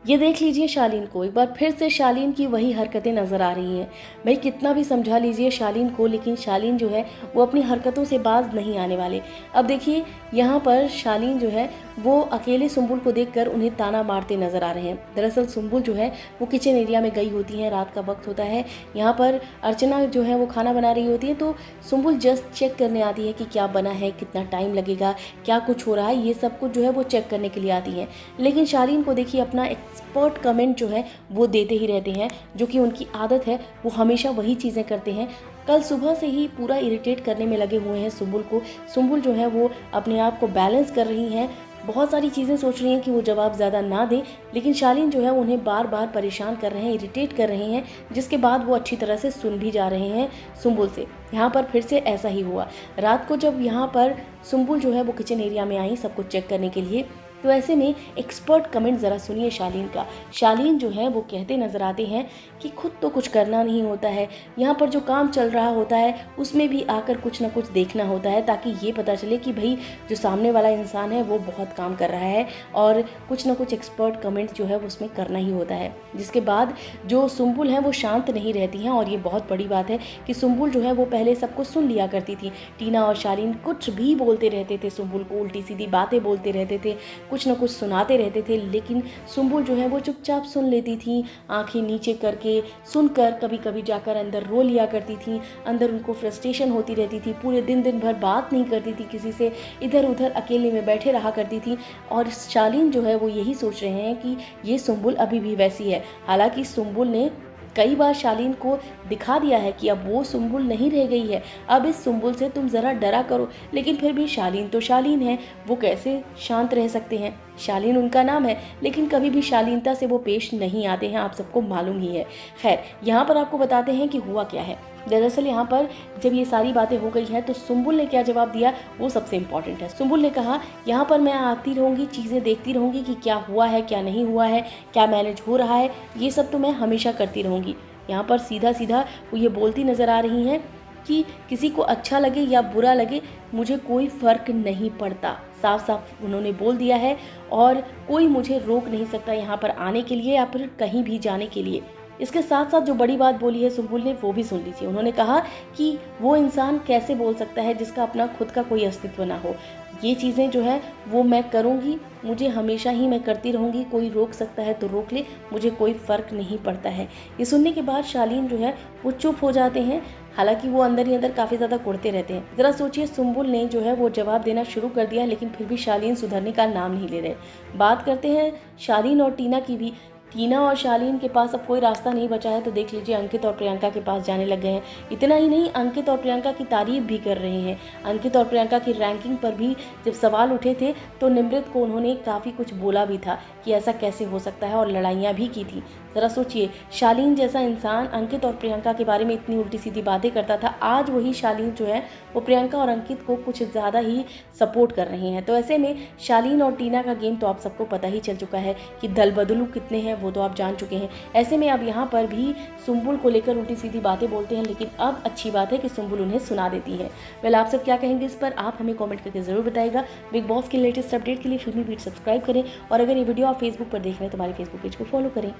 ये देख लीजिए शालीन को, एक बार फिर से शालीन की वही हरकतें नज़र आ रही हैं। भाई कितना भी समझा लीजिए शालीन को, लेकिन शालीन जो है वो अपनी हरकतों से बाज नहीं आने वाले। अब देखिए यहाँ पर शालीन जो है वो अकेले सुंबुल को देखकर उन्हें ताना मारते नज़र आ रहे हैं। दरअसल सुंबुल जो है वो किचन एरिया में गई होती हैं, रात का वक्त होता है। यहाँ पर अर्चना जो है वो खाना बना रही होती है, तो सुंबुल जस्ट चेक करने आती है कि क्या बना है, कितना टाइम लगेगा, क्या कुछ हो रहा है, ये सब कुछ जो है वो चेक करने के लिए आती है। लेकिन शालीन को देखिए अपना एक्सपर्ट कमेंट जो है वो देते ही रहते हैं, जो कि उनकी आदत है, वो हमेशा वही चीज़ें करते हैं। कल सुबह से ही पूरा इरिटेट करने में लगे हुए हैं सुंबुल को। सुंबुल जो है वो अपने आप को बैलेंस कर रही हैं, बहुत सारी चीज़ें सोच रही हैं कि वो जवाब ज़्यादा ना दें, लेकिन शालीन जो है उन्हें बार बार परेशान कर रहे हैं, इरिटेट कर रहे हैं, जिसके बाद वो अच्छी तरह से सुन भी जा रहे हैं सुंबुल से। यहाँ पर फिर से ऐसा ही हुआ। रात को जब यहाँ पर सुंबुल जो है वो किचन एरिया में आई सब कुछ चेक करने के लिए, तो ऐसे में एक्सपर्ट कमेंट ज़रा सुनिए शालीन का। शालीन जो है वो कहते नज़र आते हैं कि खुद तो कुछ करना नहीं होता है, यहाँ पर जो काम चल रहा होता है उसमें भी आकर कुछ ना कुछ देखना होता है, ताकि ये पता चले कि भाई जो सामने वाला इंसान है वो बहुत काम कर रहा है, और कुछ ना कुछ एक्सपर्ट कमेंट जो है वो उसमें करना ही होता है। जिसके बाद जो सुंबुल हैं वो शांत नहीं रहती हैं, और ये बहुत बड़ी बात है कि सुंबुल जो है वो पहले सब कुछ सुन लिया करती थी। टीना और शालीन कुछ भी बोलते रहते थे, सुंबुल को उल्टी सीधी बातें बोलते रहते थे, कुछ ना कुछ सुनाते रहते थे, लेकिन सुंबुल जो है वो चुपचाप सुन लेती थी, आंखें नीचे करके सुनकर कभी कभी जाकर अंदर रो लिया करती थी। अंदर उनको फ्रस्ट्रेशन होती रहती थी, पूरे दिन भर बात नहीं करती थी किसी से, इधर उधर अकेले में बैठे रहा करती थी। और शालीन जो है वो यही सोच रहे हैं कि ये सुंबुल अभी भी वैसी है। हालांकि सुंबुल ने कई बार शालीन को दिखा दिया है कि अब वो सुंबुल नहीं रह गई है, अब इस सुंबुल से तुम ज़रा डरा करो, लेकिन फिर भी शालीन तो शालीन है, वो कैसे शांत रह सकते हैं। शालीन उनका नाम है, लेकिन कभी भी शालीनता से वो पेश नहीं आते हैं, आप सबको मालूम ही है। खैर यहाँ पर आपको बताते हैं कि हुआ क्या है। दरअसल यहाँ पर जब ये सारी बातें हो गई हैं तो सुंबुल ने क्या जवाब दिया वो सबसे इम्पॉर्टेंट है। सुंबुल ने कहा यहाँ पर मैं आती रहूँगी, चीज़ें देखती रहूँगी कि क्या हुआ है क्या नहीं हुआ है, क्या मैनेज हो रहा है, ये सब तो मैं हमेशा करती रहूँगी। यहाँ पर सीधा सीधा वो ये बोलती नज़र आ रही हैं कि किसी को अच्छा लगे या बुरा लगे मुझे कोई फ़र्क नहीं पड़ता, साफ साफ उन्होंने बोल दिया है, और कोई मुझे रोक नहीं सकता यहाँ पर आने के लिए या फिर कहीं भी जाने के लिए। इसके साथ साथ जो बड़ी बात बोली है सुंबुल ने वो भी सुन लीजिए। उन्होंने कहा कि वो इंसान कैसे बोल सकता है जिसका अपना खुद का कोई अस्तित्व ना हो। ये चीज़ें जो है वो मैं करूँगी, मुझे हमेशा ही मैं करती रहूँगी, कोई रोक सकता है तो रोक ले, मुझे कोई फ़र्क नहीं पड़ता है। ये सुनने के बाद शालीन जो है वो चुप हो जाते हैं, हालांकि वो अंदर ही अंदर काफ़ी ज़्यादा कुढ़ते रहते हैं। ज़रा सोचिए सुंबुल ने जो है वो जवाब देना शुरू कर दिया, लेकिन फिर भी शालीन सुधरने का नाम नहीं ले रहे। बात करते हैं शालीन और टीना की भी। टीना और शालीन के पास अब कोई रास्ता नहीं बचा है, तो देख लीजिए अंकित और प्रियंका के पास जाने लग गए हैं। इतना ही नहीं, अंकित और प्रियंका की तारीफ भी कर रहे हैं। अंकित और प्रियंका की रैंकिंग पर भी जब सवाल उठे थे तो निमृत को उन्होंने काफ़ी कुछ बोला भी था कि ऐसा कैसे हो सकता है, और लड़ाइयाँ भी की थी। ज़रा सोचिए, शालीन जैसा इंसान अंकित और प्रियंका के बारे में इतनी उल्टी सीधी बातें करता था, आज वही शालीन जो है वो प्रियंका और अंकित को कुछ ज़्यादा ही सपोर्ट कर रहे हैं। तो ऐसे में शालीन और टीना का गेम तो आप सबको पता ही चल चुका है कि दल बदलू कितने हैं, वो तो आप जान चुके हैं। ऐसे में अब यहाँ पर भी सुंबुल को लेकर उल्टी सीधी बातें बोलते हैं, लेकिन अब अच्छी बात है कि सुंबुल उन्हें सुना देती है। वेल, आप सब क्या कहेंगे इस पर, आप हमें कमेंट करके ज़रूर बताइएगा। बिग बॉस के लेटेस्ट अपडेट के लिए फिल्मी बीट सब्सक्राइब करें, और अगर ये वीडियो आप फेसबुक पर देख रहे हैं तो हमारे फेसबुक पेज को फॉलो करें।